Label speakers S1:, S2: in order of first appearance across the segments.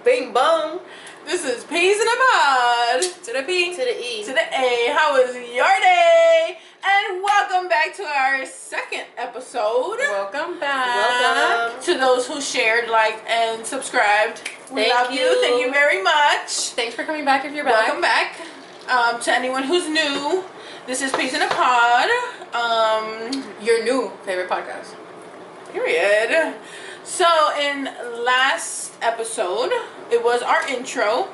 S1: Bing bong.
S2: This is Peas in a Pod. To the P.
S1: To the E.
S2: To the A. How was your day? And welcome back to our second episode.
S3: Welcome back.
S1: Welcome.
S2: To those who shared, liked, and subscribed. We
S1: Thank
S2: love you. Thank you very much.
S3: Thanks for coming back if you're back.
S2: Welcome back. To anyone who's new, this is Peas in a Pod.
S3: Your new favorite podcast.
S2: Period. So in last episode, it was our intro.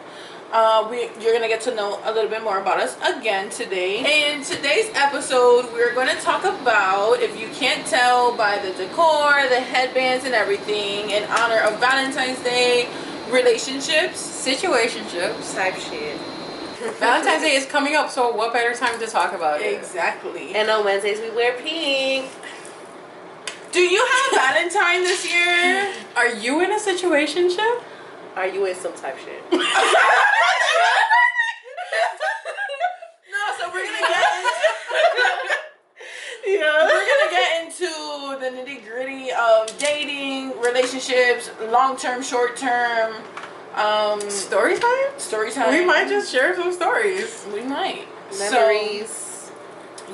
S2: You're gonna get to know a little bit more about us again today. In today's episode, we're gonna talk about, if you can't tell by the decor, the headbands, and everything, in honor of Valentine's Day, relationships,
S3: Situationships.
S1: Type shit.
S3: Valentine's Day is coming up, so what better time to talk about it?
S2: Exactly.
S1: And on Wednesdays we wear pink.
S2: Do you have Valentine this year?
S3: Are you in a situationship?
S1: Are you in some type shit?
S2: No, so we're gonna get into we're gonna get into the nitty gritty of dating, relationships, long term, short term.
S3: Story time?
S2: Story time.
S3: We might just share some stories.
S2: We might.
S1: Memories.
S2: So,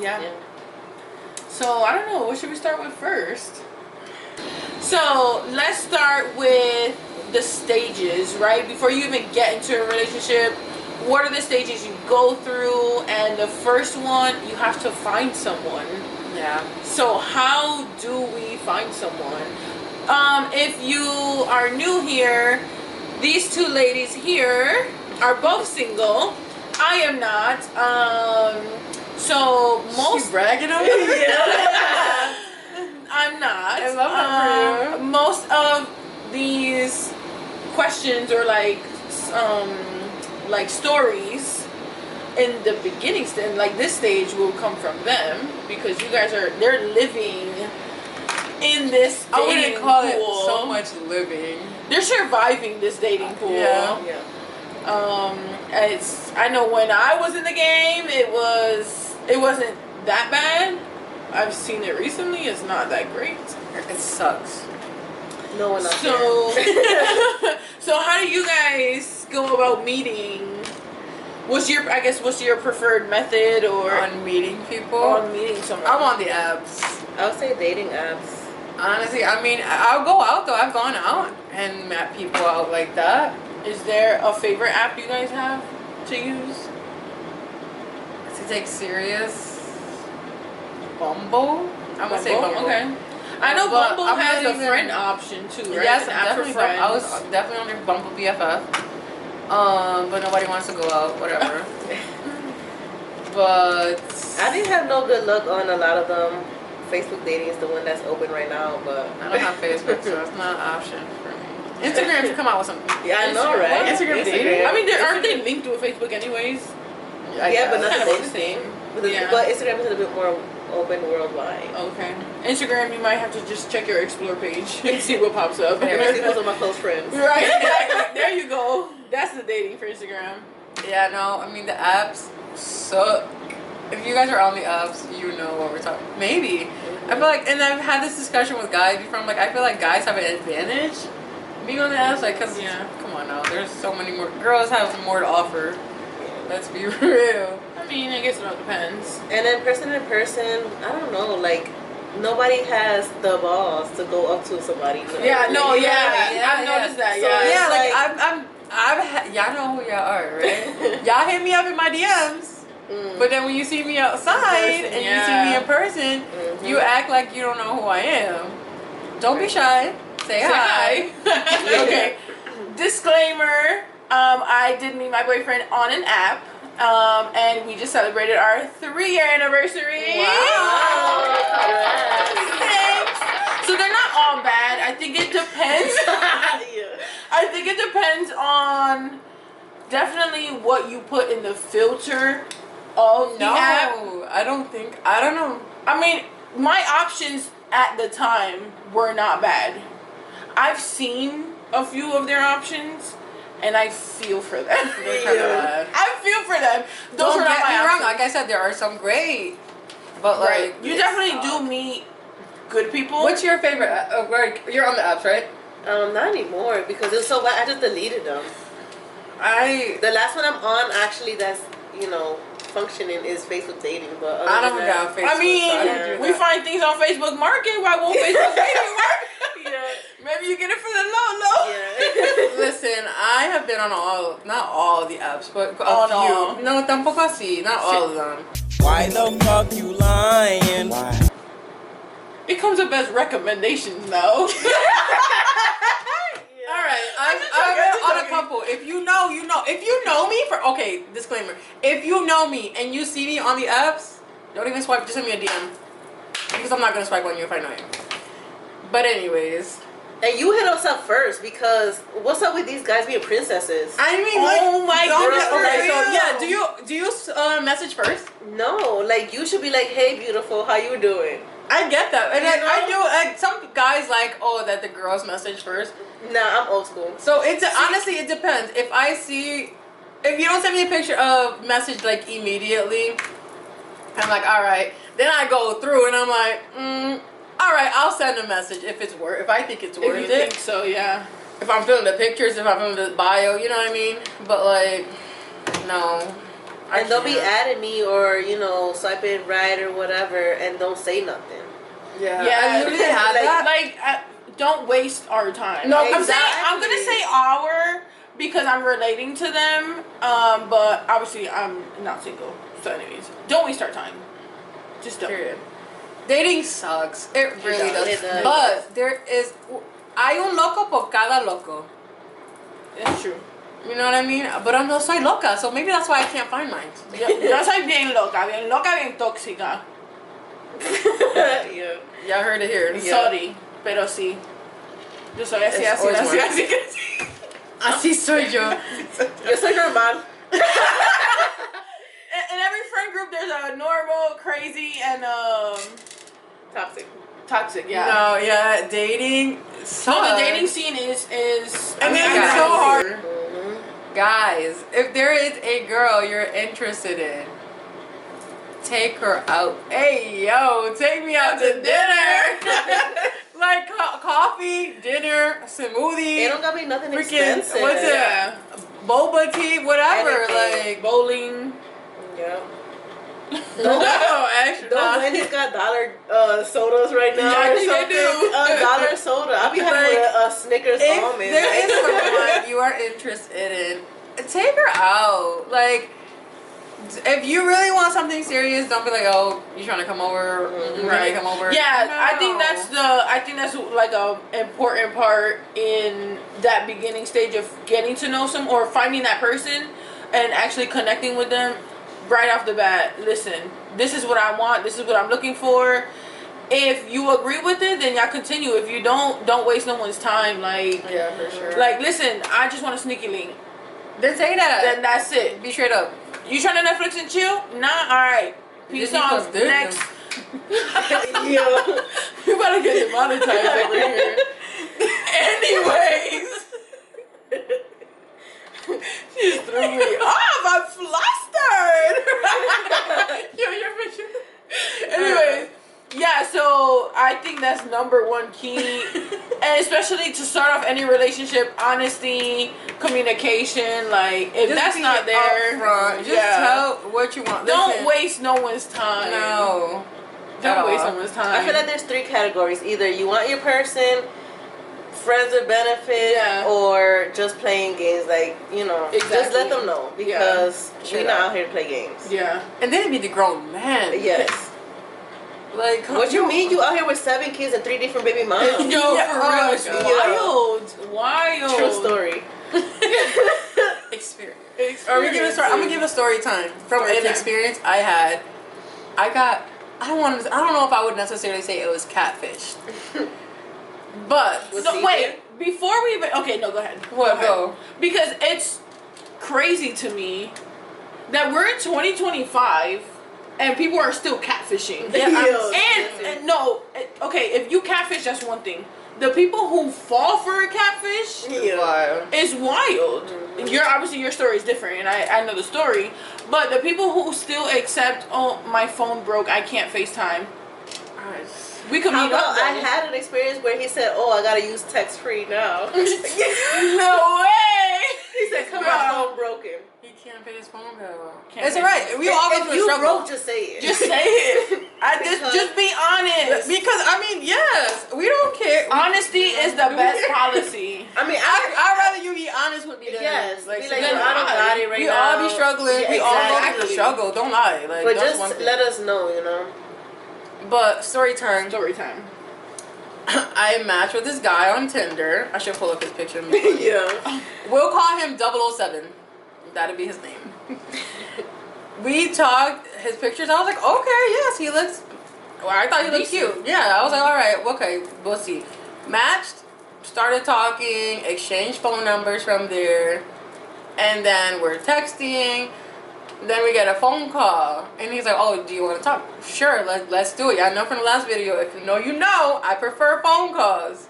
S2: yeah. So I don't know. What should we start with first? So let's start with the stages, right? Before you even get into a relationship, what are the stages you go through? And the first one, you have to find someone.
S3: Yeah.
S2: So how do we find someone? If you are new here, these two ladies here are both single. I am not. So most
S3: She's bragging on me?
S2: Yeah. I'm not.
S3: I love that for you.
S2: Most of these questions or like stories in the beginning stage, like this stage, will come from them because you guys they're living in this dating
S3: I wouldn't call
S2: pool.
S3: it so much living.
S2: They're surviving this dating pool.
S3: Yeah.
S2: I know when I was in the game, it wasn't that bad. I've seen it recently. It's not that great.
S3: It sucks.
S1: No one else.
S2: So how do you guys go about meeting? What's your preferred method or
S3: On meeting people?
S2: on meeting someone?
S3: I'm on the apps.
S1: I would say dating apps.
S3: Honestly, I mean, I'll go out though. I've gone out and met people out like that.
S2: Is there a favorite app you guys have to use?
S3: To take serious, Bumble. I'm gonna say Bumble.
S2: Okay. I know
S3: But
S2: Bumble
S3: I'm
S2: has
S3: not
S2: a
S3: even-
S2: friend option too, right?
S3: Yes,
S2: An app for
S3: definitely.
S2: friends.
S3: I was definitely on Bumble BFF. But nobody wants to go out. Whatever. But
S1: I didn't have no good luck on a lot of them. Facebook dating is the one that's open right now, but
S3: I don't have Facebook, so it's not an option for me. Instagram should come out with something.
S1: yeah, I know, right?
S3: Instagram dating?
S2: I mean, aren't they linked with Facebook anyways?
S1: Yeah, but not
S2: Kind
S1: the
S2: of the same. Yeah.
S1: But Instagram is a bit more open worldwide.
S2: Okay. Instagram, you might have to just check your explore page and see what pops up.
S1: See those are my close friends.
S2: Right, exactly. There you go. That's the dating for Instagram.
S3: Yeah, no, I mean the apps suck. If you guys are on the apps, you know what we're talking. Maybe. I feel like, and I've had this discussion with guys before. I'm like, I feel like guys have an advantage being on the apps, like, cause come on now, there's so many more girls have more to offer. Let's be real.
S2: I mean, I guess it all depends.
S1: And then person in person, I don't know, like nobody has the balls to go up to somebody. You know?
S2: Yeah, no,
S1: Like,
S2: yeah, I've noticed that.
S1: So
S2: Yeah,
S3: Yeah, like
S1: like-
S3: y'all know who y'all are, right? Y'all hit me up in my DMs. But then when you see me outside and you see me in person, you act like you don't know who I am. Don't be shy. Say hi.
S2: Okay. Disclaimer. I did meet my boyfriend on an app. And we just celebrated our 3-year anniversary.
S1: Wow.
S2: Thanks. So they're not all bad. I think it depends. I think it depends on definitely what you put in the filter of the app.
S3: I don't know.
S2: I mean, my options at the time were not bad. I've seen a few of their options, and I feel for them.
S3: They're kind of bad.
S2: I feel for them. Those
S3: Don't
S2: are not
S3: get
S2: my
S3: me wrong.
S2: options.
S3: Like I said, there are some great, but like
S2: Right. You definitely do meet good people.
S3: What's your favorite? You're on the apps, right?
S1: Not anymore because it was so bad. I just deleted them. The last one I'm on actually that's functioning is Facebook dating, but
S3: I don't get on Facebook.
S2: I mean, we find things on Facebook Market. Why won't Facebook dating work?
S1: Yeah.
S2: Maybe you get it for the low.
S1: Yeah.
S3: Listen, I have been on not all the apps, but a
S2: Oh,
S3: few. No, tampoco así. Not all of them.
S4: Why the fuck you lying? Why?
S2: It comes up as recommendations now.
S3: All right, I've on a couple. If you know, you know. If you know me disclaimer. If you know me and you see me on the apps, don't even swipe. Just send me a DM because I'm not gonna swipe on you if I know you. But anyways,
S1: and you hit us up first because what's up with these guys being princesses?
S3: I mean, okay, so do you message first?
S1: No, like you should be like, hey, beautiful, how you doing?
S3: I get that, and I do. Like some guys like that the girls message first.
S1: Nah, I'm old school.
S3: So honestly, it depends. If you don't send me a picture of message like immediately, I'm like, all right. Then I go through and I'm like, all right, I'll send a message if I think it's worth it.
S2: If you think so, yeah.
S3: If I'm feeling the pictures, if I'm feeling the bio, you know what I mean. But like, no.
S1: And they'll be adding me or swiping right or whatever, and don't say nothing.
S3: Yeah,
S2: I
S3: literally had that.
S2: Like, don't waste our time.
S3: No,
S2: I'm gonna say our because I'm relating to them. But obviously I'm not single. So anyways, don't waste our time. Just don't.
S3: Period. Dating sucks. It really does.
S1: It does.
S3: But there is hay un loco por cada loco.
S2: It's true.
S3: You know what I mean? But I'm no soy loca, so maybe that's why I can't find mine.
S2: Yo soy bien loca, bien tóxica.
S1: Yeah.
S3: Y'all heard it here.
S2: Sorry, pero sí. Yo soy así.
S3: Así soy yo.
S1: Yo soy normal.
S2: In every friend group, there's a normal, crazy, and toxic. Yeah.
S3: No, yeah, dating sucks.
S2: No, the dating scene is.
S3: I mean, it's so hard. Guys, if there is a girl you're interested in, take her out. Hey, yo, take me out to dinner. Like coffee, dinner, smoothie.
S1: It don't gotta be nothing
S3: freaking
S1: expensive.
S3: What's it?
S2: Yeah.
S3: Boba tea, whatever.
S1: Anything.
S3: Like
S2: Bowling.
S1: Yeah.
S3: no, actually,
S1: Those Wendy's got dollar sodas right now.
S2: Yeah, I
S1: or
S2: think
S1: something.
S2: they do.
S1: Dollar soda. I'll be having a Snickers
S3: if
S1: almond.
S3: there is someone you are interested in, take her out. Like, if you really want something serious, don't be like, oh, you trying to come over?
S2: Right.
S3: Come over.
S2: Yeah,
S3: No.
S2: I think that's like a important part in that beginning stage of getting to know some or finding that person and actually connecting with them right off the bat. Listen, this is what I want. This is what I'm looking for. If you agree with it, then y'all continue. If you don't waste no one's time. Like,
S3: Yeah, for sure.
S2: like, listen, I just want a sneaky link.
S3: Then say that.
S2: Then that's it.
S3: Be straight up.
S2: You trying to Netflix and chill? Nah, alright. Peace out. Next.
S1: Yeah.
S2: You better get demonetized over here. Anyways. She just threw me off. I'm flustered. Yo, you're bitching. Anyways. Yeah, so I think that's number one key. And especially to start off any relationship, honesty, communication. Like, if
S3: Just
S2: that's
S3: be
S2: not there,
S3: upfront. Just tell what you want.
S2: don't
S3: Listen.
S2: waste no one's time.
S3: No.
S2: Don't waste no one's time.
S1: I feel like there's three categories. Either you want your person, friends with benefit, or just playing games. Like, just let them know. Because we're not out here to play games.
S2: Yeah.
S3: And then it'd be the grown man.
S1: Yes.
S3: Like,
S1: What you mean? You out here with 7 kids and 3 different baby moms?
S2: Yo, for real. It's
S1: Yeah.
S2: wild.
S1: True story.
S3: Experience. I'm gonna give a story time from an experience I had. I don't know if I would necessarily say it was catfished. But
S2: wait, before we even go ahead.
S3: What
S2: go? Because it's crazy to me that we're in 2025 and people are still catfishing. If you catfish, that's one thing. The people who fall for a catfish is wild. Your story is different, and I know the story. But the people who still accept, oh, my phone broke, I can't FaceTime. We could meet up.
S1: I had an experience where he said, "Oh, I gotta use text free now."
S2: No way.
S1: He said, "Come on, phone broken."
S3: He can't pay his phone bill.
S2: It's
S3: alright. We all go through a struggle.
S1: Broke, just say it.
S2: Just say it. Just be honest.
S3: Because I mean, yes, we don't care.
S2: Honesty is the best policy.
S1: I mean,
S3: I'd rather you be honest with me than
S1: yes.
S3: like,
S1: be like, I don't got it right
S3: we
S1: now.
S3: all be struggling.
S1: Yeah,
S3: we all go through the struggle. Don't lie. Like,
S1: but
S3: that's
S1: just let us know, you know.
S3: But story time.
S2: Story time.
S3: I matched with this guy on Tinder. I should pull up his picture.
S1: Yeah.
S3: We'll call him 007. That'd be his name. We talked his pictures. I was like, okay, yes, he looks. Well, I thought he looked cute. Yeah, I was like, all right, okay, we'll see. Matched, started talking, exchanged phone numbers from there, and then we're texting. Then we get a phone call, and he's like, "Oh, do you want to talk? Sure, let's do it. I know from the last video. If you know, you know. I prefer phone calls."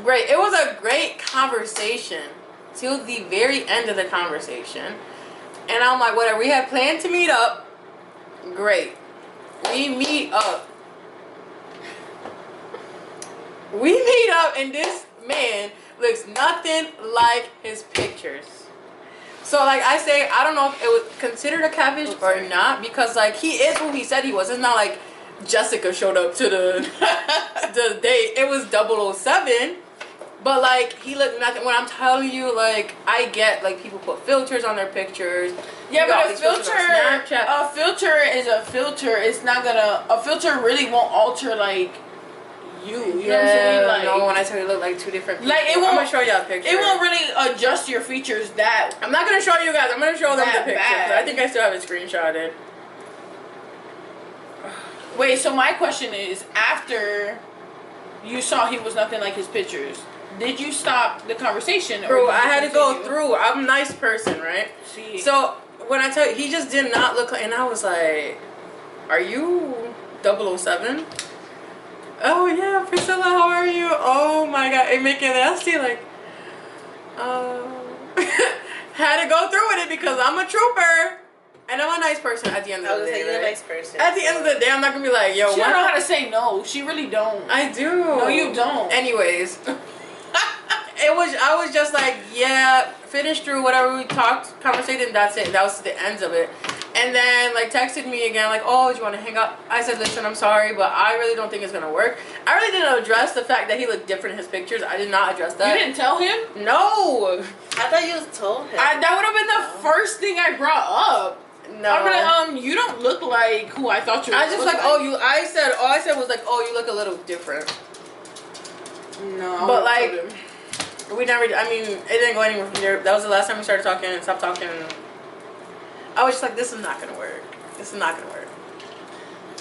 S3: Great. It was a great conversation till the very end of the conversation, and I'm like, "Whatever. We had planned to meet up. Great. We meet up. And this man looks nothing like his pictures." So, like I say, I don't know if it was considered a catfish or not, because, like, he is who he said he was. It's not like Jessica showed up to the date. It was 007. But, like, he looked nothing. When I'm telling you, like, I get, like, people put filters on their pictures.
S2: Yeah, but a filter is a filter. It's not gonna... A filter really won't alter, like... You know what I'm saying? Like,
S3: no, when I tell you, look like two different people.
S2: Like, it won't,
S3: I'm gonna show y'all a picture.
S2: It won't really adjust your features that.
S3: I'm not gonna show you guys. I'm gonna show them the picture.
S2: Bad.
S3: I think I still have it screenshotted.
S2: Wait, so my question is, after you saw he was nothing like his pictures, did you stop the conversation?
S3: Bro, I had to go through. I'm a nice person, right?
S2: See.
S3: So when I tell you, he just did not look like, and I was like, "Are you 007? Oh yeah, Priscilla, how are you? Oh my god, it make it nasty, like, had to go through with it because I'm a trooper and I'm a nice person at the end of the day.
S1: You're a nice person.
S3: At the end of the day, I'm not gonna be like, yo,
S2: she don't know how to say no. She really don't.
S3: I do.
S2: No, you don't.
S3: Anyways, I was just like, yeah, finish through whatever we talked, conversated, that's it. That was the ends of it. And then, like, texted me again, like, "Oh, do you want to hang out?" I said, "Listen, I'm sorry, but I really don't think it's going to work." I really didn't address the fact that he looked different in his pictures. I did not address that.
S2: You didn't tell him?
S3: No.
S1: I thought you told him.
S2: That would have been the first thing I brought up.
S3: No.
S2: I'm like, you don't look like who I thought you were.
S3: I just like, all I said was like, "Oh, you look a little different."
S2: No.
S3: But, like, we never, I mean, it didn't go anywhere from there. That was the last time we started talking and stopped talking. I was just like, this is not going to work. This is not going to work.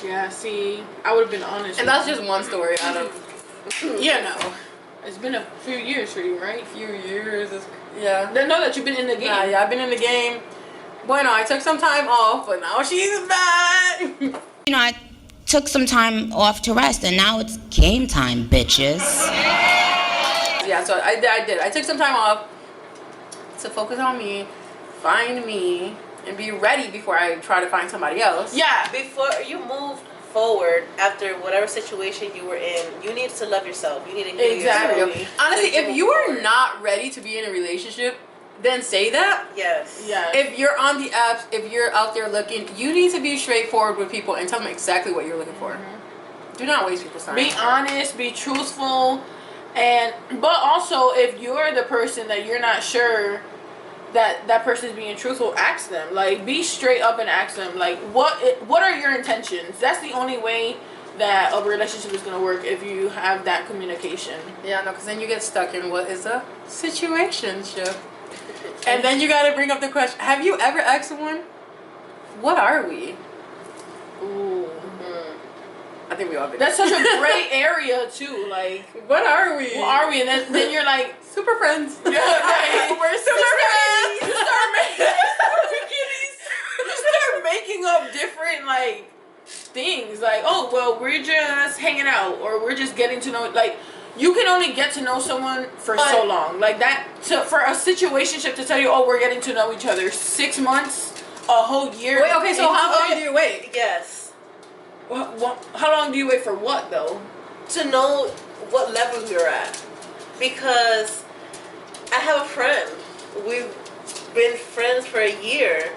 S2: Yeah, see, I would have been honest.
S3: And that's just one story out of, you know.
S2: It's been a few years for you, right?
S3: A few years. Yeah.
S2: They know that you've been in the game.
S3: Yeah, I've been in the game. Bueno, I took some time off, but now she's back.
S5: You know, I took some time off to rest, and now it's game time, bitches.
S3: Yeah, so I did. I took some time off to focus on me, find me, and be ready before I try to find somebody else.
S1: Yeah, before you move forward after whatever situation you were in, you need to love yourself. You need to heal yourself.
S3: Honestly, if you are not ready to be in a relationship, then say that.
S1: Yes.
S2: Yeah.
S3: If you're on the apps, if you're out there looking, you need to be straightforward with people and tell them exactly what you're looking for. Mm-hmm. Do not waste people's time.
S2: Be honest, be truthful, but also if you're the person that you're not sure that person is being truthful, ask them. Like, be straight up and ask them, like, what are your intentions? That's the only way that a relationship is going to work, if you have that communication.
S3: Yeah, no, because then you get stuck in what is a situationship. And then you got to bring up the question, have you ever asked someone, what are we?
S2: Ooh.
S3: I think we all did.
S2: That's such a gray area too. Like,
S3: what are we?
S2: What are we? And then you're like,
S3: super friends.
S2: Yeah, right. We're super friends. You start making up different, like, things. Like, oh, well, we're just hanging out, or we're just getting to know. Like, you can only get to know someone for so long. Like that. For a situationship to tell you, oh, we're getting to know each other, 6 months, a whole year.
S3: Wait, okay, so how long do you wait?
S1: Yes.
S2: How long do you wait for what though?
S1: To know what level you're at, because I have a friend. We've been friends for a year,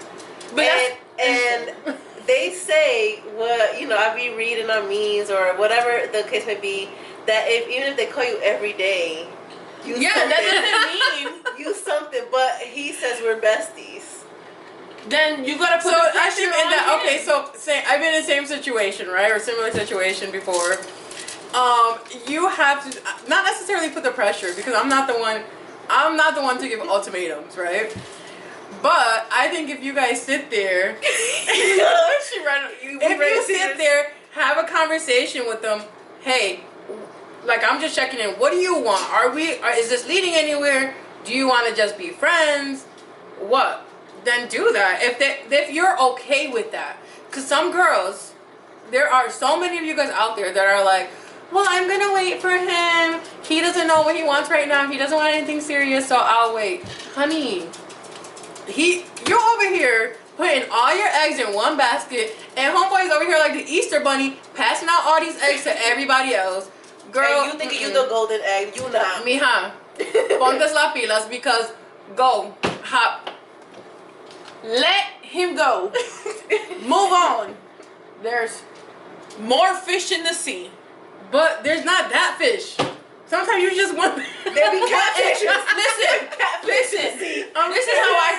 S2: But
S1: and they say what I be reading on memes or whatever the case may be, that even if they call you every day,
S2: that doesn't mean
S1: use something. But he says we're besties.
S2: Then you gotta put the pressure on him.
S3: Okay, so I've been in the same situation, right, or similar situation before. You have to not necessarily put the pressure, because I'm not the one to give ultimatums, right? But I think if you guys sit there, if you sit there, have a conversation with them, hey, like, I'm just checking in. What do you want? Is this leading anywhere? Do you want to just be friends? What? Then do that. If you're okay with that. Because some girls, there are so many of you guys out there that are like, well, I'm going to wait for him. He doesn't know what he wants right now. He doesn't want anything serious, so I'll wait. Honey, you're over here putting all your eggs in one basket, and homeboy's over here like the Easter bunny, passing out all these eggs to everybody else. Girl,
S1: and you think you the golden egg? You not.
S3: Mija, ponte las pilas, because go, hop.
S2: Let him go. Move on. There's more fish in the sea.
S3: But there's not that fish. Sometimes you just want.
S1: There be catfishes.
S2: Listen.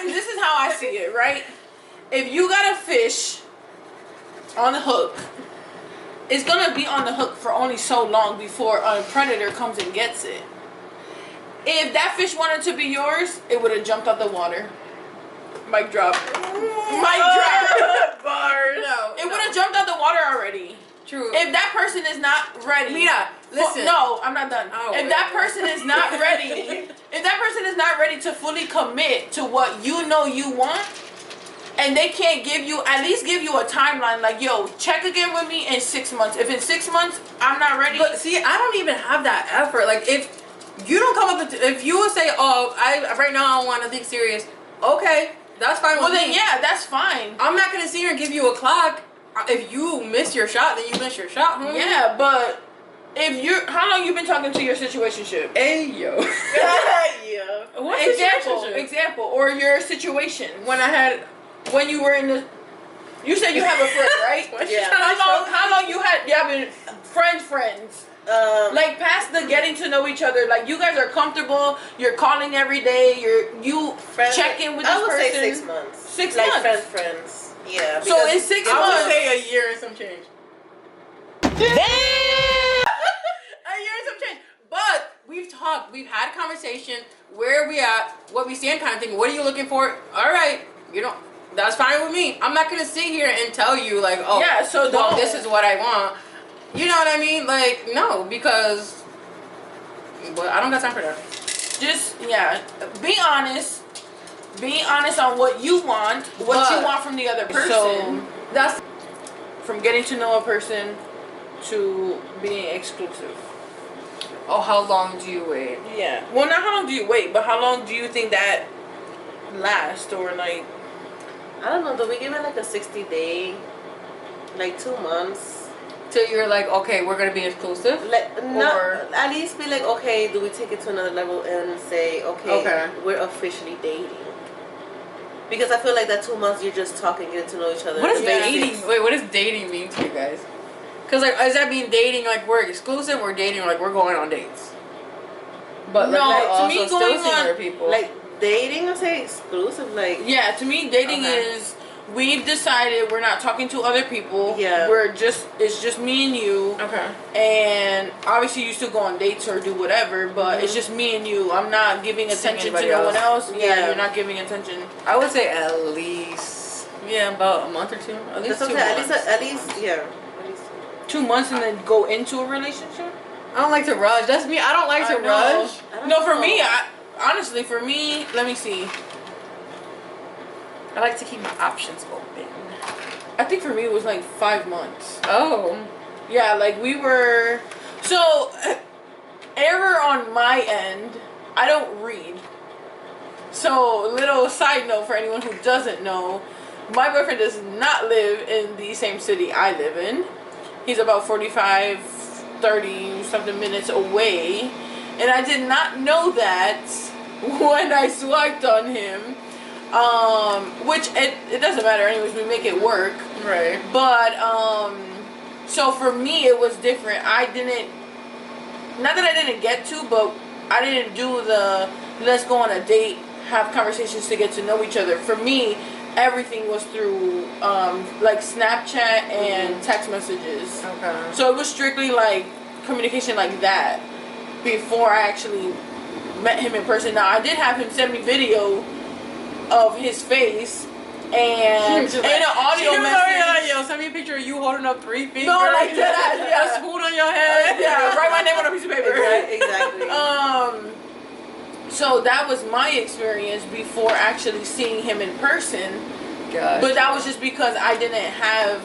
S2: This is how I see it, right? If you got a fish on the hook, it's gonna be on the hook for only so long before a predator comes and gets it. If that fish wanted to be yours, it would have jumped out the water. Mic drop. Mic drop.
S1: Bars.
S3: No,
S2: it would have jumped out the water already.
S3: True.
S2: If that person is not ready.
S3: Mira, listen.
S2: No, I'm not done.
S3: Oh,
S2: if that person is not ready to fully commit to what you know you want, and they can't at least give you a timeline, like, yo, check again with me in 6 months. If in 6 months I'm not ready.
S3: But see, I don't even have that effort. Like, if you don't come up with, if you say, oh, right now I don't want nothing serious, okay, that's fine with me.
S2: Well, then, yeah, that's fine.
S3: I'm not going to sit here and give you a clock. If you miss your shot, then you miss your shot, homie.
S2: Yeah, but how long you been talking to your situationship?
S3: Hey, yo.
S1: Yeah.
S3: What
S2: Example, or your situation. When you were in the, you said you have a friend, right?
S1: Yeah.
S2: How long you have been friends? Like past the getting to know each other, like you guys are comfortable. You're calling every day. You check in with this person.
S1: I would say 6 months.
S2: 6 months.
S1: Like friends. Yeah.
S2: So in 6 months,
S3: I would say a year and some change.
S2: Damn!
S3: A year and some change. But we've talked. We've had a conversation. Where are we at? What we stand, kind of thing. What are you looking for? All right. That's fine with me. I'm not gonna sit here and tell you like, oh,
S2: yeah. So
S3: this is what I want. You know what I mean? Like, no, because I don't got time for that.
S2: Just be honest. Be honest on what you want, you want from the other person.
S3: So that's
S2: from getting to know a person to being exclusive.
S3: Oh, how long do you wait?
S2: Yeah. Well, not how long do you wait, but how long do you think that lasts, or like?
S1: I don't know. Do we give it like a 60-day, like 2 months?
S3: Till you're like, okay, we're gonna be exclusive?
S1: Or at least be like, okay, do we take it to another level and say, okay, we're officially dating? Because I feel like that 2 months you're just talking, getting to know each other.
S3: What does dating? Wait, what does dating mean to you guys? Because like, does that mean dating like we're exclusive, or dating like we're going on dates? But
S2: no,
S3: like,
S2: to me, going on
S3: people
S1: like dating, I say exclusive. Like,
S2: yeah, to me, dating is. We've decided we're not talking to other people.
S1: Yeah.
S2: It's just me and you.
S3: Okay.
S2: And obviously you still go on dates or do whatever, but it's just me and you. I'm not giving attention to no one else. Yeah, you're not giving attention.
S3: I would say at least about a month or two. At least 2 months.
S1: At least
S2: 2 months and then go into a relationship?
S3: I don't like to rush. That's me. I don't like to rush.
S2: No, for me, honestly, for me, let me see.
S3: I like to keep my options open.
S2: I think for me it was like 5 months.
S3: Oh.
S2: Yeah, like we were... So, error on my end, I don't read. So, little side note for anyone who doesn't know, my boyfriend does not live in the same city I live in. He's about 45, 30 something minutes away. And I did not know that when I swiped on him. Which it doesn't matter anyways, we make it work.
S3: Right.
S2: But, so for me it was different. I didn't, not that I didn't get to, but I didn't do the let's go on a date, have conversations to get to know each other. For me, everything was through like Snapchat and text messages.
S3: Okay.
S2: So it was strictly like communication like that before I actually met him in person. Now I did have him send me video of his face and an audio message.
S3: Yo, send me a picture of you holding up 3 fingers.
S2: No, like that.
S3: A spoon on your head.
S2: Yeah, write my name on a piece of paper.
S1: Exactly.
S2: So that was my experience before actually seeing him in person.
S3: Gotcha.
S2: But that was just because I didn't have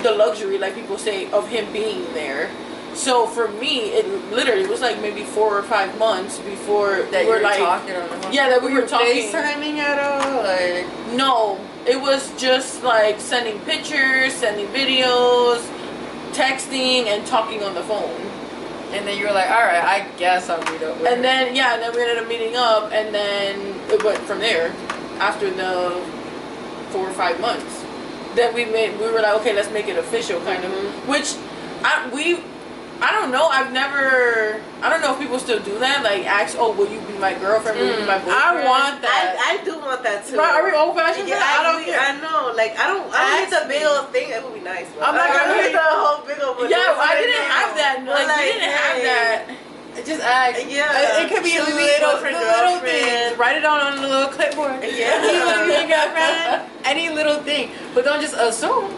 S2: the luxury, like people say, of him being there. So for me, it literally was like maybe 4 or 5 months before
S3: that
S2: we were
S3: like
S2: talking
S3: on the phone.
S2: Yeah, that we were talking.
S3: FaceTiming at all? Like,
S2: no, it was just like sending pictures, sending videos, texting, and talking on the phone.
S3: And then you were like, all right, I guess I'll meet up with
S2: And then yeah, and then we ended up meeting up, and then it went from there. After the 4 or 5 months, then we were like, okay, let's make it official, kind of. Which I don't know. I don't know if people still do that. Like, ask, oh, will you be my girlfriend? Will you be my boyfriend?
S3: I want that.
S1: I do want that too.
S3: Are we old fashioned?
S1: Yeah,
S3: I don't care.
S1: I know. Like, I don't need the big old thing. It would be nice. But
S3: I'm not gonna
S1: need the whole big old.
S2: Yeah, I didn't have that. Like, we didn't have that.
S3: Just ask.
S1: Yeah.
S3: It could be
S1: Should
S3: a
S1: we
S3: little
S1: girlfriend?
S3: things. Write it on a little clipboard.
S1: Yeah.
S3: Any girlfriend, any little thing. But don't just assume.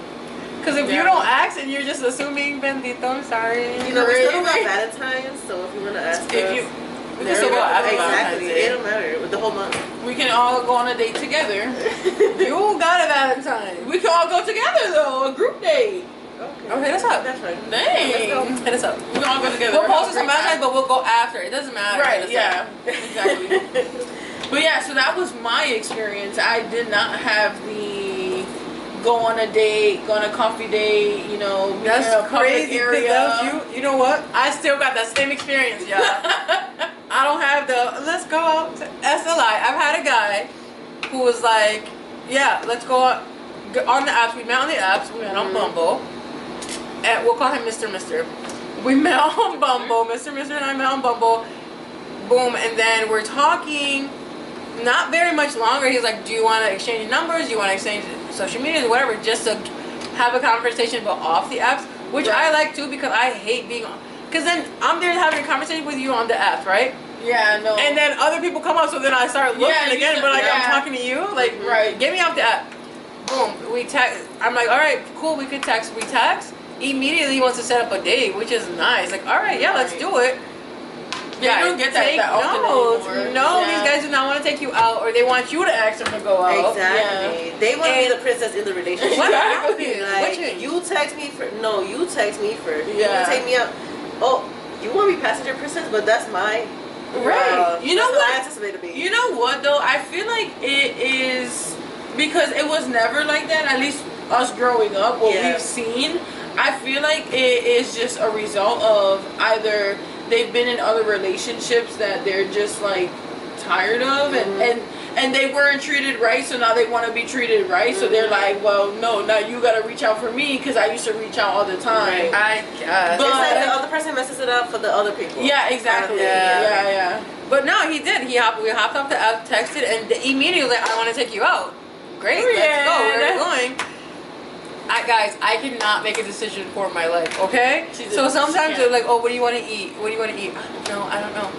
S3: Because if you don't ask and you're just assuming, bendito, I'm sorry.
S1: You know, we still don't have Valentine's, so if you want to ask us,
S3: we can still go after
S1: exactly.
S3: Valentine's Day.
S1: It don't matter. With the whole month.
S2: We can all go on a date together.
S3: You got a Valentine.
S2: We can all go together though, a group date.
S3: Oh, hit us up.
S1: That's right.
S2: Dang.
S3: Let's go. Hit us up.
S2: We can all go together.
S3: We'll post some Valentine's, but we'll go after. It doesn't matter.
S2: Right, yeah. Exactly. But yeah, so that was my experience. I did not have the go on a date, go on a coffee date, you know,
S3: that's
S2: in a public
S3: crazy.
S2: area.
S3: You know what? I still got that same experience, y'all. I don't have the let's go out. That's a lie. I've had a guy who was like, yeah, let's go on the apps. We met on the apps. We met on Bumble. And we'll call him Mr. We met on Bumble. Mr. and I met on Bumble. Boom. And then we're talking not very much longer. He's like, do you want to exchange numbers? Do you want to exchange social media? Whatever. Just to have a conversation but off the apps. Which I like too because I hate being on. Because then I'm there having a conversation with you on the apps, right?
S2: Yeah, no.
S3: And then other people come up, so then I start looking again. But like I'm talking to you. Like, get me off the app. Boom. We text. I'm like, all right, cool. We could text. We text. Immediately he wants to set up a date, which is nice. Like, all right, yeah, let's do it.
S2: Yeah, you don't get that often anymore.
S3: No, these guys do not want to take you out, or they want you to ask them to go out.
S1: Exactly. Yeah. They want to be the princess in the relationship.
S3: What happened?
S1: Like, you text me first. No, you text me first.
S2: Yeah.
S1: You want to take me out. Oh, you want to be passenger princess, but that's my.
S2: Right. You know what?
S1: I anticipate to be.
S2: You know what though? I feel like it is because it was never like that. At least us growing up, what we've seen. I feel like it is just a result of either they've been in other relationships that they're just like tired of and they weren't treated right, so now they want to be treated right. So they're like, well, no, now you gotta reach out for me because I used to reach out all the time.
S3: I guess.
S2: But
S1: it's like the other person messes it up for the other people.
S2: Yeah, exactly. Yeah.
S3: But no, he did. We hopped off the app, texted, and immediately like, I want to take you out. Great, let's go. Where are we going? Guys, I cannot make a decision for my life, okay? So sometimes they're like, oh, what do you want to eat? What do you want to eat? I don't know.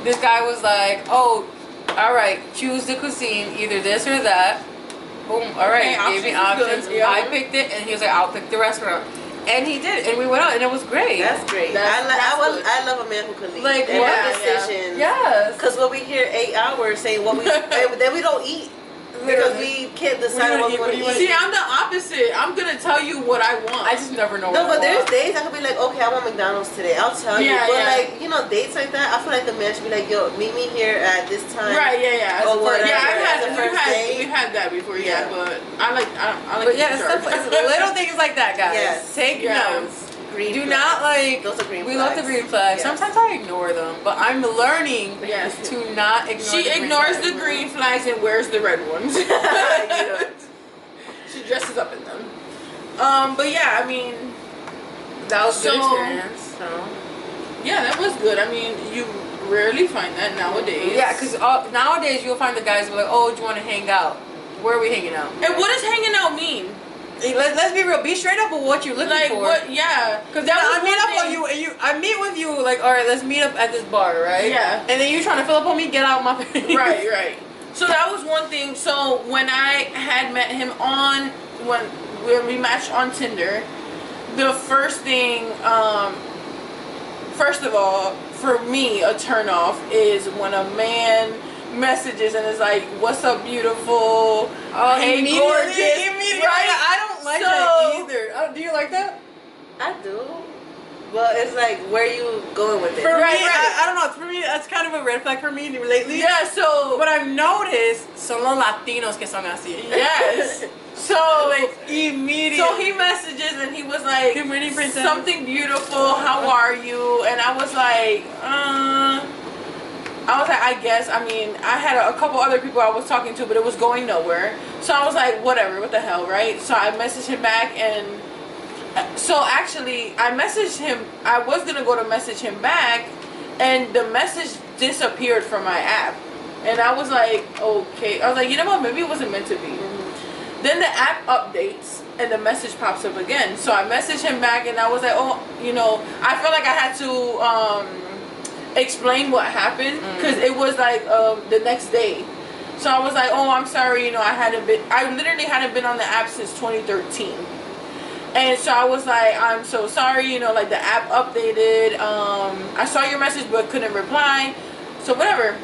S3: This guy was like, oh, all right, choose the cuisine, either this or that. Boom, all right, gave me options. I picked it, and he was like, I'll pick the restaurant. And he did, and we went out, and it was great.
S1: That's great. I love a man who can lead.
S3: Like,
S1: what decisions?
S3: Yes.
S1: Because when we hear 8 hours saying what we, then we don't eat. Because we can't decide what we want to eat.
S2: See, I'm the opposite. I'm gonna tell you what I want.
S3: I just never know.
S1: No, but there's days I could be like, okay, I want McDonald's today. I'll tell you. But like, you know, dates like that, I feel like the man should be like, yo, meet me here at this time.
S2: Right? Yeah.
S1: Or whatever.
S2: We've had that before. Yeah, but I like.
S3: But yeah, it's little things like that, guys.
S1: Yes.
S3: Take notes.
S1: Green
S3: Do
S1: flags.
S3: not like.
S1: Those are green
S3: we
S1: flags.
S3: love the green flags.
S1: Yes.
S3: Sometimes I ignore them, but I'm learning to not ignore.
S2: She ignores the green flags and wears the red ones. She dresses up in them. But yeah, I mean,
S3: that was a good experience. So.
S2: Yeah, that was good. I mean, you rarely find that nowadays.
S3: Yeah, because nowadays you'll find the guys who are like, oh, do you want to hang out? Where are we hanging out?
S2: And what does hanging out mean?
S3: Let's be real. Be straight up with what you're looking for.
S2: What? Yeah.
S3: Because then I meet up on you, and I meet with you like, all right, let's meet up at this bar, right?
S2: Yeah.
S3: And then you trying to fill up on me, get out of my face.
S2: Right. So that was one thing. So when I had met him when we matched on Tinder, the first thing, first of all, for me, a turn off is when a man messages and is like, what's up, beautiful? Hey, gorgeous.
S3: Right? I don't like that either. Do you like that?
S1: I do. Well, it's like, where are you going with it?
S3: For me, I don't know. For me, that's kind of a red flag for me lately.
S2: Yeah, so...
S3: But I've noticed son los latinos que son así.
S2: Yes. So...
S3: like, immediately.
S2: So he messages and he was like,
S3: good morning, princess.
S2: Something beautiful, how are you? And I was like, I guess. I mean, I had a couple other people I was talking to, but it was going nowhere. So I was like, whatever, what the hell, right? So I messaged him back, and so actually, I messaged him. I was going to go to message him back, and the message disappeared from my app. And I was like, okay. I was like, you know what? Maybe it wasn't meant to be. Then the app updates, and the message pops up again. So I messaged him back, and I was like, oh, you know, I felt like I had to... explain what happened because it was like the next day. So I was like, oh, I'm sorry, you know, I literally hadn't been on the app since 2013. And so I was like, I'm so sorry, you know, like the app updated. I saw your message but couldn't reply. So whatever.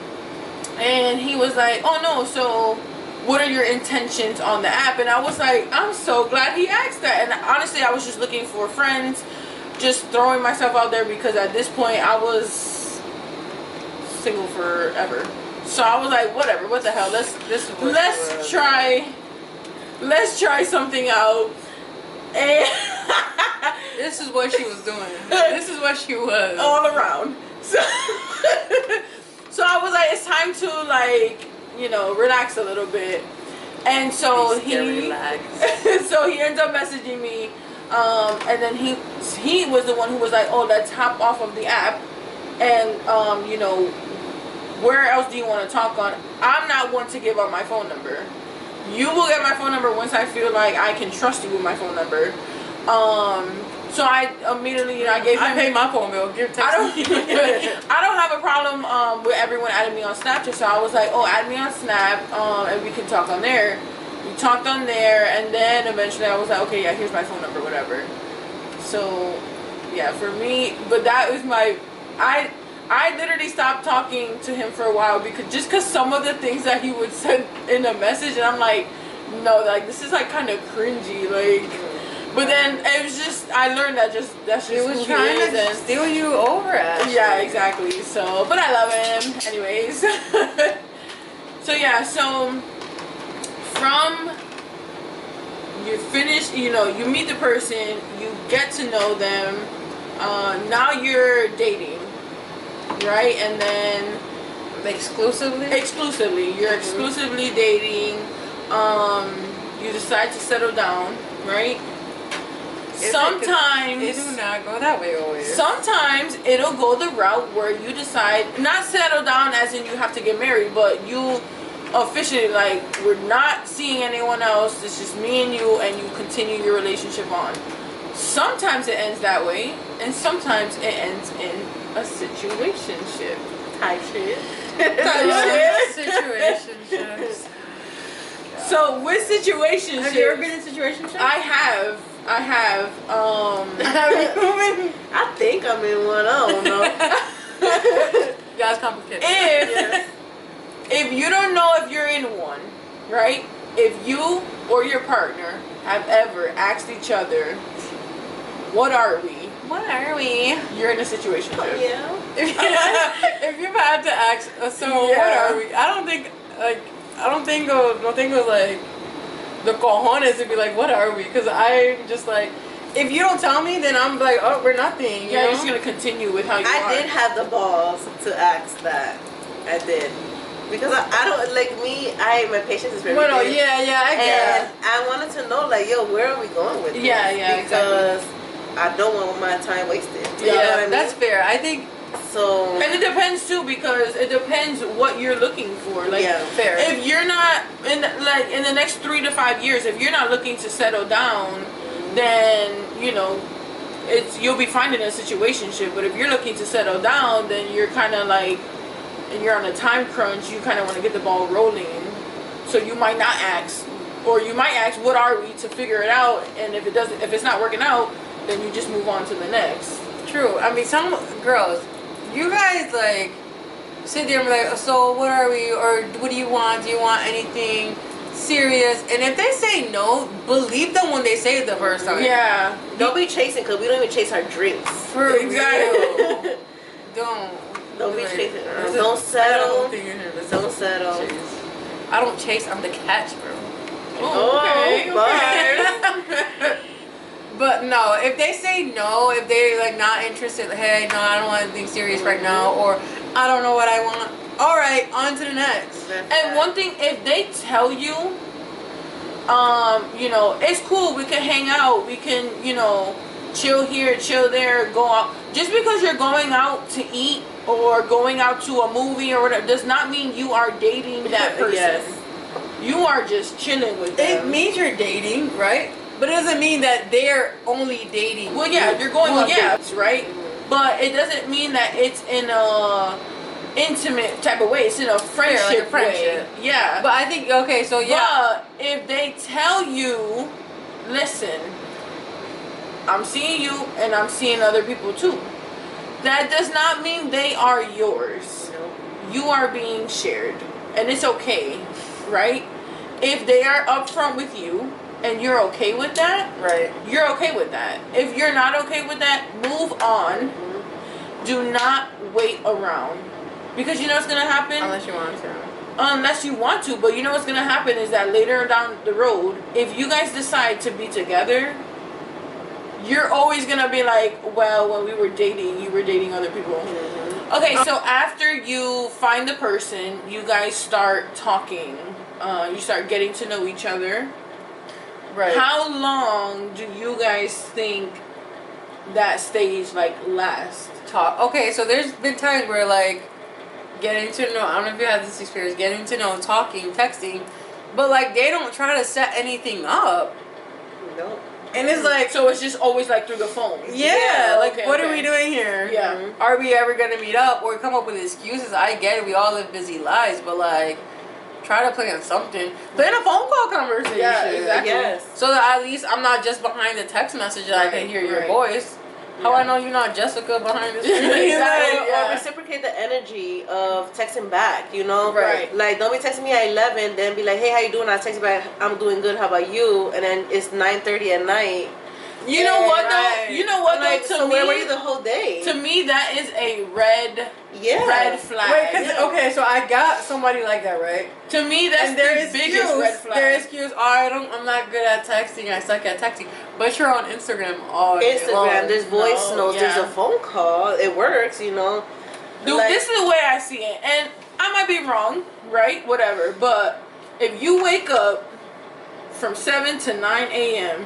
S2: And he was like, oh no, so what are your intentions on the app? And I was like, I'm so glad he asked that. And honestly, I was just looking for friends, just throwing myself out there because at this point I was single forever. So I was like, whatever, what the hell, let's try something out. And
S3: this is what she was doing. This is what she was
S2: all around. So I was like, it's time to, like, you know, relax a little bit. And so he ends up messaging me, and then he was the one who was like, oh, let's hop off of the app, and you know, where else do you want to talk on? I'm not one to give up my phone number. You will get my phone number once I feel like I can trust you with my phone number. So I immediately, you know, I
S3: paid my phone bill.
S2: I don't have a problem with everyone adding me on Snapchat. So I was like, oh, add me on Snap, and we can talk on there. We talked on there, and then eventually I was like, okay, yeah, here's my phone number, whatever. So yeah, for me, but that was I literally stopped talking to him for a while because some of the things that he would send in a message, and I'm like, no, like this is like kind of cringy, like. But then it was just, I learned that's just
S3: he was trying to steal you over, actually.
S2: Yeah, exactly. So, but I love him anyways. So yeah, so from you finish, you know, you meet the person, you get to know them, now you're dating. Right, and then
S3: exclusively
S2: you're exclusively dating. You decide to settle down, right? Sometimes
S3: it do not go that way always.
S2: Sometimes it'll go the route where you decide not settle down as in you have to get married, but you officially, like, we're not seeing anyone else, it's just me and you continue your relationship on. Sometimes it ends that way, and sometimes it ends in a situationship type shit.
S3: Situationships.
S2: So with situationships,
S3: have you ever been in situationships?
S2: I have.
S1: Have you been? I think I'm in one. I don't know.
S3: Guys, complicated.
S2: If you don't know if you're in one, right? If you or your partner have ever asked each other, what are we?
S3: What are we?
S2: You're in a situation.
S1: Yeah.
S3: If you've had to ask, so what are we? I don't think of like the cojones to be like, what are we? Because I'm just like, if you don't tell me, then I'm like, oh, we're nothing.
S2: You're just gonna continue with how you are.
S1: I did have the balls to ask that. I did. Because I don't, like me, my patience is very
S3: Well, no,
S1: big.
S3: yeah, I get
S1: And I wanted to know, like, yo, where are we going with this?
S2: Yeah,
S1: because I don't want my time wasted. You know
S3: Yeah,
S1: what I mean?
S3: that's fair. I think
S1: so.
S2: And it depends too, because it depends what you're looking for. Like,
S3: fair.
S2: if you're not in the next 3 to 5 years, if you're not looking to settle down, then you'll be fine in a situationship. But if you're looking to settle down, then you're kind of like, and you're on a time crunch, you kind of want to get the ball rolling. So you might not ask, or you might ask, what are we, to figure it out. And if it's not working out, then you just move on to the next.
S3: True. I mean, some girls, you guys like sit there and be like, so what are we, or what do you want? Do you want anything serious? And if they say no, believe them when they say it the first time.
S2: Yeah.
S1: Don't be chasing, because we don't even chase our drinks.
S3: For
S2: Exactly.
S1: Don't be chasing. Don't settle. Don't settle.
S3: I don't chase. I'm the catch, bro.
S2: Okay.
S3: But no, if they say no, if they're like not interested, like, hey, no, I don't want anything serious right now, or I don't know what I want. All right, on to the next.
S2: And one thing, if they tell you, it's cool, we can hang out, we can, chill here, chill there, go out. Just because you're going out to eat or going out to a movie or whatever does not mean you are dating that person.
S1: Yes.
S2: You are just chilling with them.
S3: It means you're dating, right? But it doesn't mean that they're only dating.
S2: Well, yeah, you're going on dates, right? But it doesn't mean that it's in a intimate type of way. It's in a friendship, way. Yeah.
S3: But I think, okay, so yeah.
S2: But if they tell you, listen, I'm seeing you and I'm seeing other people too, that does not mean they are yours. You are being shared. And it's okay, right? If they are upfront with you and you're okay with that,
S3: right,
S2: you're okay with that. If you're not okay with that, move on. Do not wait around. Because you know what's going to happen?
S3: Unless you want to.
S2: Unless you want to. But you know what's going to happen is that later down the road, if you guys decide to be together, you're always going to be like, well, when we were dating, you were dating other people. Mm-hmm. Okay, so after you find the person, you guys start talking. You start getting to know each other.
S3: Right.
S2: How long do you guys think that stage lasts?
S3: Okay, so there's been times where getting to know, I don't know if you had this experience, getting to know, talking, texting, but they don't try to set anything up.
S1: No.
S3: And it's
S2: so it's just always through the phone.
S3: Yeah,
S2: okay,
S3: what are we doing here?
S2: Yeah.
S3: Are we ever gonna meet up or come up with excuses? I get it, we all live busy lives, but try to plan something. Plan a phone call conversation.
S2: Yeah, exactly.
S1: Yes.
S3: So that at least I'm not just behind the text message and I can hear your voice. How I know you're not Jessica behind the screen?
S1: Or reciprocate the energy of texting back,
S2: Right.
S1: Don't be texting me at 11, then be like, hey, how you doing? I text you back, I'm doing good, how about you? And then it's 9:30 at night.
S2: You know what though? You know what though?
S1: So where were you the whole day?
S2: To me, that is a red flag.
S3: Wait, okay, so I got somebody like that, right?
S2: To me, that's the biggest red flag.
S3: Their excuse, I'm not good at texting, I suck at texting. But you're on Instagram all day
S1: Instagram,
S3: long.
S1: there's voice notes, there's a phone call. It works,
S2: Dude, this is the way I see it. And I might be wrong, right? Whatever. But if you wake up from 7 to 9 a.m.,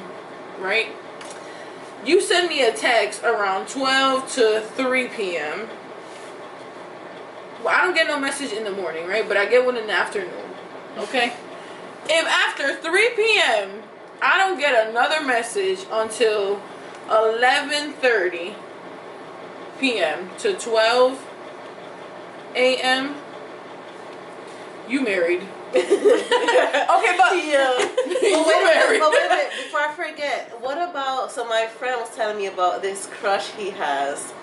S2: right? You send me a text around 12 to 3 p.m. Well, I don't get no message in the morning, right? But I get one in the afternoon, okay? If after 3 p.m., I don't get another message until 11:30 p.m. to 12 a.m., you married. Okay, but
S1: wait a minute, before I forget, what about, so my friend was telling me about this crush he has,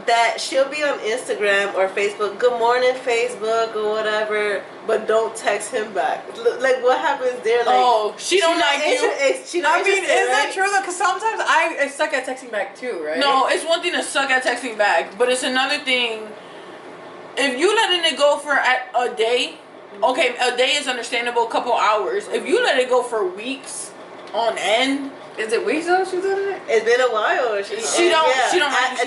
S1: that she'll be on Instagram or Facebook, good morning Facebook or whatever, but don't text him back. Like, what happens there? Like,
S2: she don't like you.
S1: She not
S3: is that true though? Because sometimes I suck at texting back too, right?
S2: No, it's one thing to suck at texting back, but it's another thing if you letting it go for a day. Okay, a day is understandable, a couple hours. If you let it go for weeks on end.
S3: Is it weeks though she's doing it?
S1: It's been a while. She don't like you.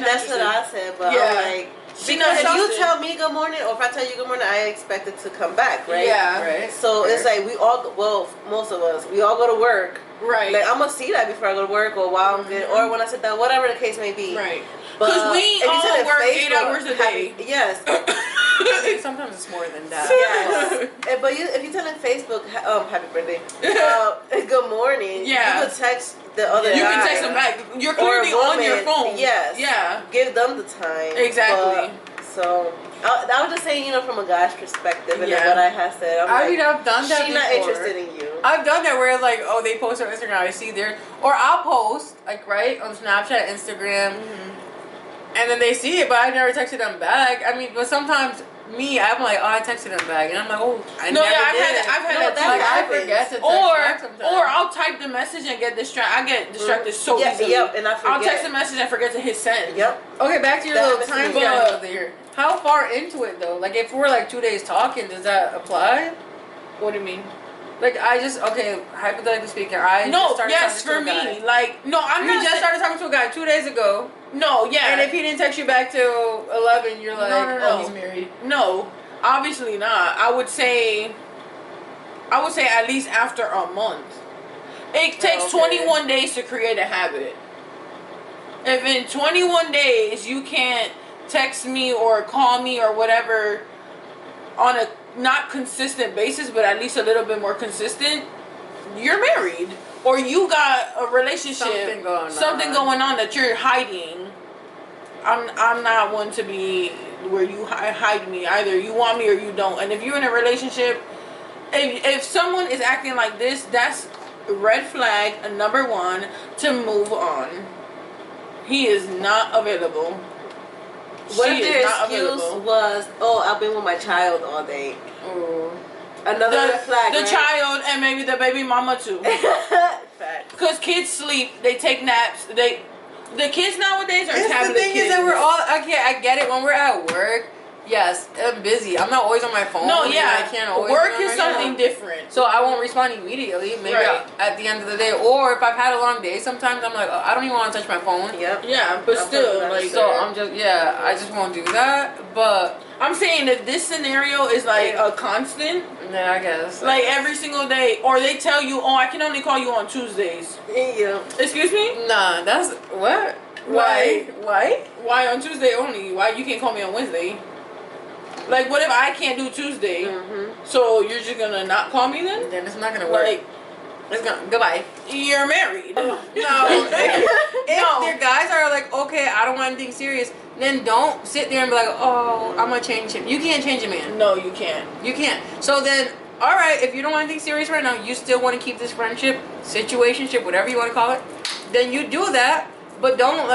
S1: That's what I said, but I'm like, because if you tell me good morning, or if I tell you good morning, I expect it to come back, right?
S2: Yeah.
S3: Right.
S1: So it's like most of us, we all go to work.
S2: Right.
S1: Like, I'm going to see that before I go to work, or while I'm good, or when I sit down, whatever the case may be.
S2: Right. Because we all work 8 hours a day.
S1: Yes.
S3: Sometimes it's more than that.
S1: Yes. But if you're telling Facebook, happy birthday, good morning, you could text the other guy.
S2: You can text them back. You're clearly on your phone.
S1: Yes.
S2: Yeah.
S1: Give them the time.
S2: Exactly.
S1: So I was just saying, from a guy's perspective, and what I had said.
S3: I've done that.
S1: She's not interested in you.
S3: I've done that where it's like, oh, they post on Instagram, I see there, or I'll post like on Snapchat, Instagram, and then they see it, but I never texted them back. I mean, but sometimes I'm like, oh, I texted them back, and I'm like, oh, I've had that too. Like, I forget to text back sometimes.
S2: Or I'll type the message and get distracted. I get distracted so easily.
S1: Yep, and I forget.
S2: I'll text the message and forget to hit send.
S1: Yep.
S3: Okay, back to your little time scale there. How far into it though? Like, if we're like 2 days talking, does that apply?
S2: What do you mean?
S3: Like, hypothetically speaking, I'm not.
S2: You just started
S3: talking to a guy 2 days ago.
S2: No, yeah.
S3: And if he didn't text you back till 11, you're like,
S2: no.
S3: oh, he's married.
S2: No, obviously not. I would say at least after a month. It takes 21 days to create a habit. If in 21 days you can't text me or call me or whatever on a not consistent basis, but at least a little bit more consistent, you're married. Or you got a relationship, something going on that you're hiding. I'm not one to be where you hide me. Either you want me or you don't. And if you're in a relationship, if someone is acting like this, that's red flag number 1 to move on. He is not available.
S1: What if their excuse was, I've been with my child all day? Another red flag,
S2: the child and maybe the baby mama too. Because kids sleep, they take naps. The kids nowadays are tablet kids.
S3: The thing is that we're all I get it when we're at work. Yes, I'm busy. I'm not always on my phone.
S2: No, yeah.
S3: I can't always.
S2: Work is something different.
S3: So I won't respond immediately. Maybe at the end of the day, or if I've had a long day, sometimes I'm like, I don't even want to touch my phone.
S1: Yep.
S2: Yeah, but still, like,
S3: so I'm just I just won't do that. But
S2: I'm saying if this scenario is like a constant.
S3: Yeah, I guess.
S2: Like every single day, or they tell you, I can only call you on Tuesdays.
S1: Yeah.
S2: Excuse me?
S3: Nah, that's what. Why?
S2: Why on Tuesday only? Why you can't call me on Wednesday? Like, what if I can't do Tuesday? So you're just gonna not call me then?
S3: Then it's not gonna work. Like, it's gonna goodbye.
S2: You're married. No.
S3: If their guys are like, okay, I don't want anything serious, then don't sit there and be like, I'm gonna change him. You can't change a man.
S2: No, you can't.
S3: You can't. So then, all right, if you don't want anything serious right now, you still want to keep this friendship, situationship, whatever you want to call it, then you do that. But don't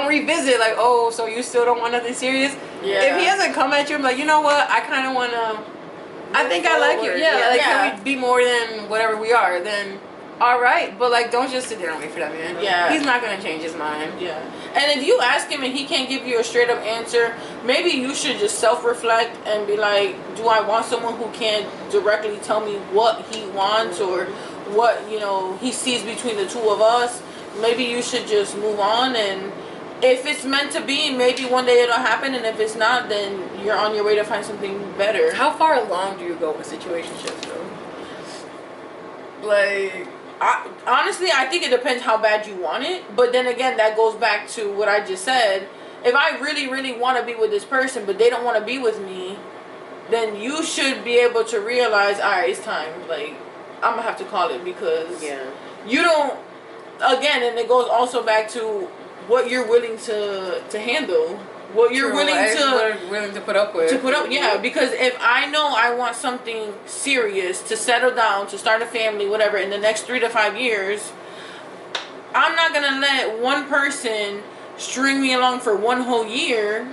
S3: revisit like, so you still don't want nothing serious.
S2: Yeah.
S3: If he doesn't come at you and be like, you know what, I kind of want to, I think I like you. Can we be more than whatever we are? Then, all right. But like, don't just sit there and wait for that man.
S2: Yeah.
S3: He's not gonna change his mind.
S2: Yeah. And if you ask him and he can't give you a straight up answer, maybe you should just self-reflect and be like, do I want someone who can't directly tell me what he wants or what he sees between the two of us? Maybe you should just move on, and if it's meant to be, maybe one day it'll happen, and if it's not, then you're on your way to find something better.
S3: How far along do you go with situationships, though? Like,
S2: honestly, I think it depends how bad you want it, but then again, that goes back to what I just said. If I really, really want to be with this person, but they don't want to be with me, then you should be able to realize, all right, it's time. Like, I'm going to have to call it, because you don't... Again, and it goes also back to what you're willing to handle, what you're willing
S3: to put up with.
S2: Because if I know I want something serious to settle down, to start a family, whatever, in the next 3 to 5 years, I'm not gonna let one person string me along for 1 whole year.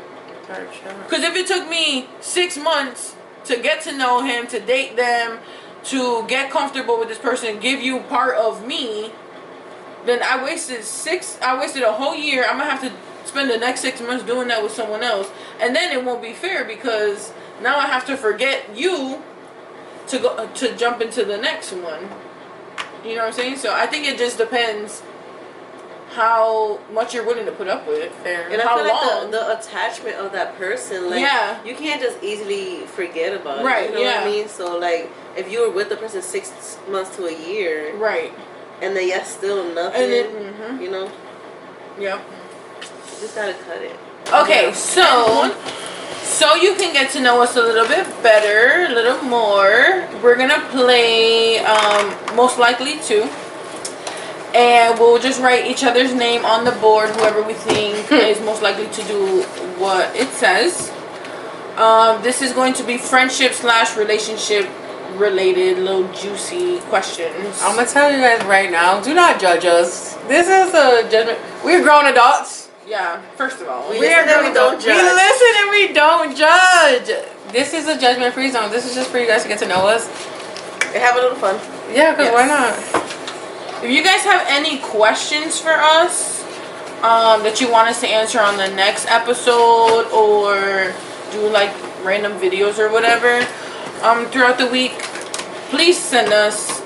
S2: Because if it took me 6 months to get to know him, to date them, to get comfortable with this person, give you part of me, then I wasted a whole year. I'm gonna have to spend the next 6 months doing that with someone else, and then it won't be fair because now I have to forget you to jump into the next one. You know what I'm saying? So I think it just depends how much you're willing to put up with.
S1: Fair. And
S2: how
S1: I feel
S2: long.
S1: like the attachment of that person, like, you can't just easily forget about
S2: right,
S1: it. You know what I mean? So, like, if you were with the person 6 months to a year,
S2: right,
S1: and then still nothing,
S2: and then,
S1: you know?
S2: Yep.
S1: You just gotta cut it.
S2: Okay, so you can get to know us a little bit better, a little more. We're gonna play most likely to. And we'll just write each other's name on the board, whoever we think is most likely to do what it says. This is going to be friendship / relationship related, little juicy questions.
S3: I'm gonna tell you guys right now, do not judge us. This is a judgment. We're grown adults.
S2: Yeah, first of all.
S1: We listen and we don't judge.
S3: We listen and we don't judge. This is a judgment-free zone. This is just for you guys to get to know us.
S1: And have a little fun.
S3: Yeah, because why not?
S2: If you guys have any questions for us that you want us to answer on the next episode, or do like random videos or whatever throughout the week, please send us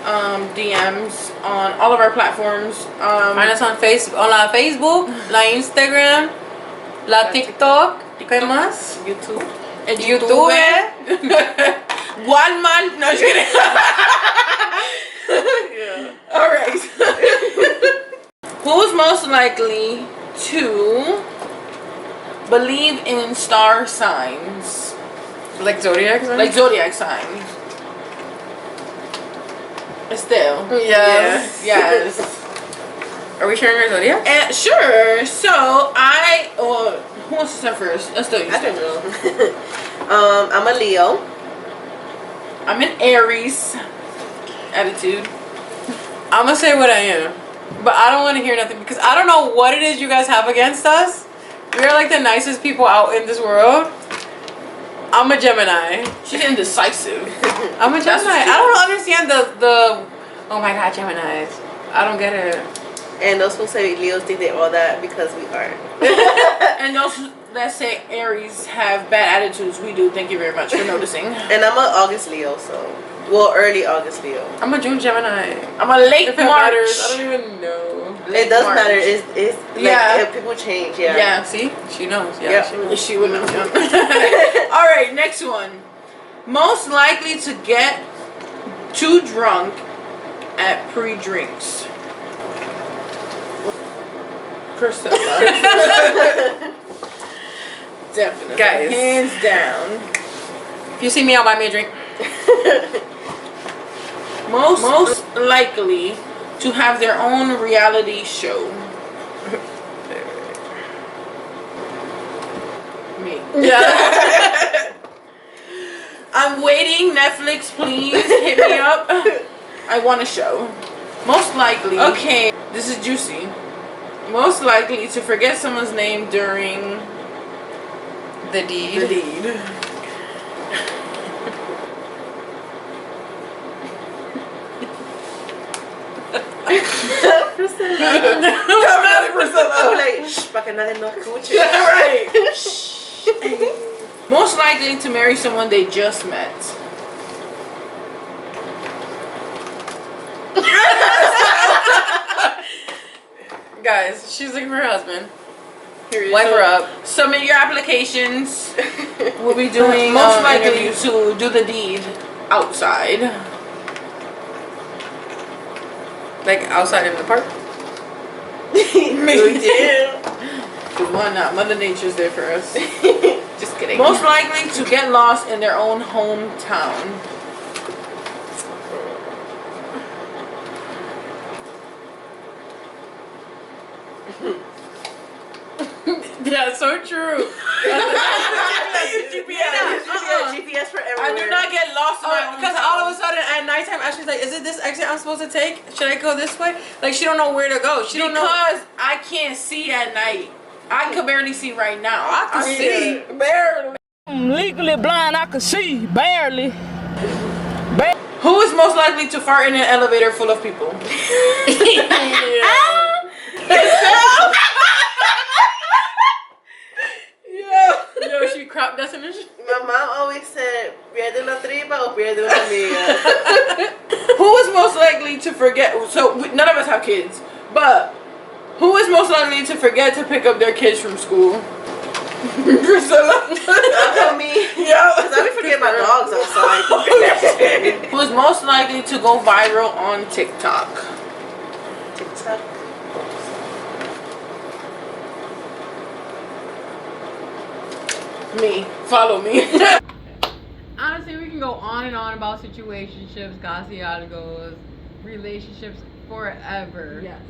S2: DMs on all of our platforms.
S3: Find us on Facebook, la Instagram, la TikTok, ¿qué más?
S2: YouTube.
S3: And YouTube.
S2: Walmart. No, just kidding.
S1: Yeah.
S2: All right. Who's most likely to believe in star signs?
S3: Like zodiac signs?
S2: Like zodiac signs. Estelle.
S3: Yes.
S2: Yes.
S3: Are we sharing our zodiac?
S2: Sure. So who wants to start first? Estelle, you
S1: I
S2: start.
S1: don't know. I'm a Leo.
S2: I'm an Aries. Attitude.
S3: I'm gonna say what I am, but I don't want to hear nothing because I don't know what it is you guys have against us. We are like the nicest people out in this world. I'm a Gemini.
S2: She's indecisive.
S3: I'm a Gemini. I don't understand the oh my god, Geminis. I don't get it.
S1: And those who say Leos think they all that because we aren't.
S2: And those that say Aries have bad attitudes, we do. Thank you very much for noticing.
S1: And I'm an August Leo, so early August Leo.
S3: I'm a June Gemini.
S2: I'm a late
S3: if it
S2: March.
S3: matters, I don't even know.
S1: It does matter. It's like people change. Yeah.
S2: Yeah.
S3: See, she knows. Yeah.
S1: Yep.
S2: She would know. All right, next one. Most likely to get too drunk at pre-drinks. Priscilla. Definitely.
S3: Guys.
S2: Hands down.
S3: If you see me, I'll buy me a drink.
S2: Most likely to have their own reality show. Me.
S3: Yeah.
S2: I'm waiting. Netflix, please hit me up. I want a show. Most likely. Okay, this is juicy. Most likely to forget someone's name during
S3: The deed.
S2: the deed.
S1: I'm like, shh, para que nadie nos escuche.
S2: Right. Most likely to marry someone they just met.
S3: Guys, she's looking for her husband.
S2: Period.
S3: Wipe
S2: So,
S3: her up.
S2: Submit your applications. We'll be doing
S1: Most likely
S2: interviews to do the deed outside.
S3: Like outside in the park.
S1: We do.
S2: Because why not? Mother Nature's there for us.
S1: Just kidding.
S2: Most likely to get lost in their own hometown.
S3: Yeah, so true.
S1: GPS for everywhere.
S2: I do not get lost in my own
S3: Because
S2: town.
S3: all of a sudden at nighttime, Ashley's like, "Is it this exit I'm supposed to take? Should I go this way?" Like she don't know where to go. She don't know.
S2: Because I can't see at night. I could barely see right now.
S3: I can see.
S2: Barely.
S6: I'm legally blind, I can see, barely.
S2: Who is most likely to fart in an elevator full of people?
S3: Yo, she crop definition.
S1: My mom always said, pierde la tripa o pierde una amiga.
S2: Who is most likely to forget? So none of us have kids, but who is most likely to forget to pick up their kids from school? Priscilla.
S1: That's me.
S2: Yeah.
S1: Because I forget my dogs outside.
S2: Who is most likely to go viral on TikTok?
S1: TikTok.
S2: Me. Follow me.
S7: Honestly, we can go on and on about situationships, casialgos, relationships forever.
S2: Yes.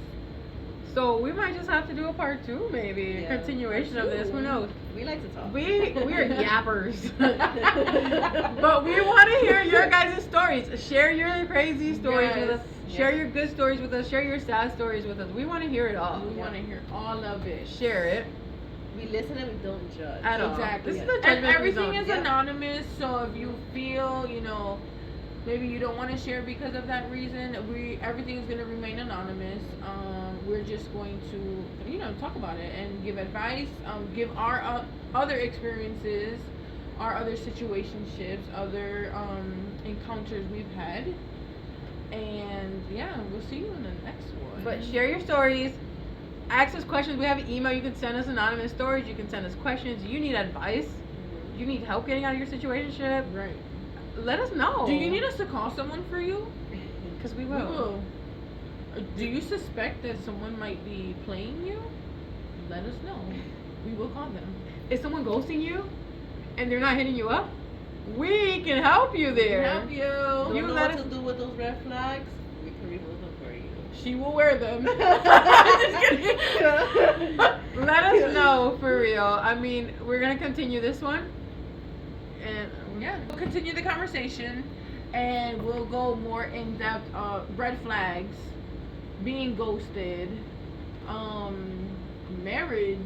S7: So we might just have to do a part 2, maybe.
S1: Yeah.
S7: Continuation of this. Who knows?
S1: We like to talk.
S7: We're yappers. But we want to hear your guys' stories. Share your crazy stories with us. Share your good stories with us. Share your sad stories with us. We want to hear it all.
S2: We want to hear all of it.
S7: Share it.
S1: We listen and we don't judge.
S7: At all.
S2: Exactly.
S7: This is a
S2: And
S7: judgment-free
S2: everything
S7: zone.
S2: is anonymous, so if you feel, maybe you don't want to share because of that reason, everything is going to remain anonymous. We're just going to, talk about it and give advice, give our other experiences, our other situationships, other encounters we've had. And yeah, we'll see you in the next one.
S7: But share your stories. Ask us questions. We have an email. You can send us anonymous stories. You can send us questions. You need advice. You need help getting out of your situationship.
S2: Right.
S7: Let us know.
S2: Do you need us to call someone for you?
S7: Because we
S2: We
S7: will.
S2: will. Do you suspect that someone might be playing you? Let us know. We will call them.
S7: Is someone ghosting you and they're not hitting you up? We can help you there.
S2: Help you.
S1: Don't
S7: You
S1: know
S7: let
S1: what
S7: us-
S1: to do with those red flags? We can remove them for you.
S2: She will wear them.
S7: Just kidding. Let us know for real. I mean, we're gonna continue this one, and
S2: Yeah, we'll continue the conversation, and we'll go more in depth. Red flags, being ghosted, marriage.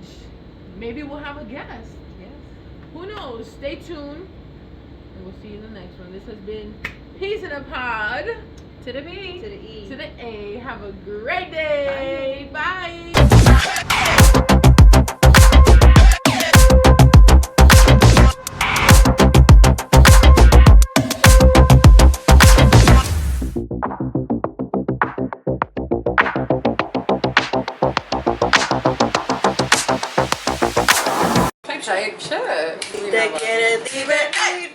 S2: Maybe we'll have a guest.
S1: Yes.
S2: Who knows? Stay tuned, and we'll see you in the next one. This has been Peace in a Pod.
S7: to the B.
S1: To the E.
S2: To the A. Have a great day. Bye.
S3: Type shit.
S1: Te quieres divertir.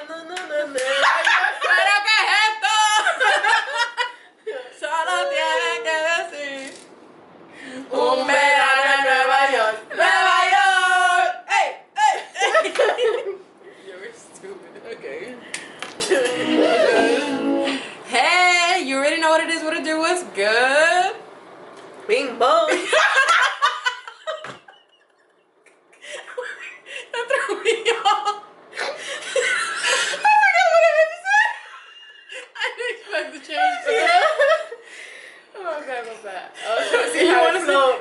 S1: No, no, no, no.
S2: ¿Pero qué es esto? Solo tienes que decir un verano en Nueva York. ¡Nueva York! ¡Ey! ¡Ey!
S3: You're stupid.
S2: Okay.
S3: Hey, you already know what it is, what to do, what's good?
S1: Bing bong.
S3: That threw me off. I forgot what I had to say. I didn't expect the change.
S2: Oh, okay, what's that?
S3: See how it flows.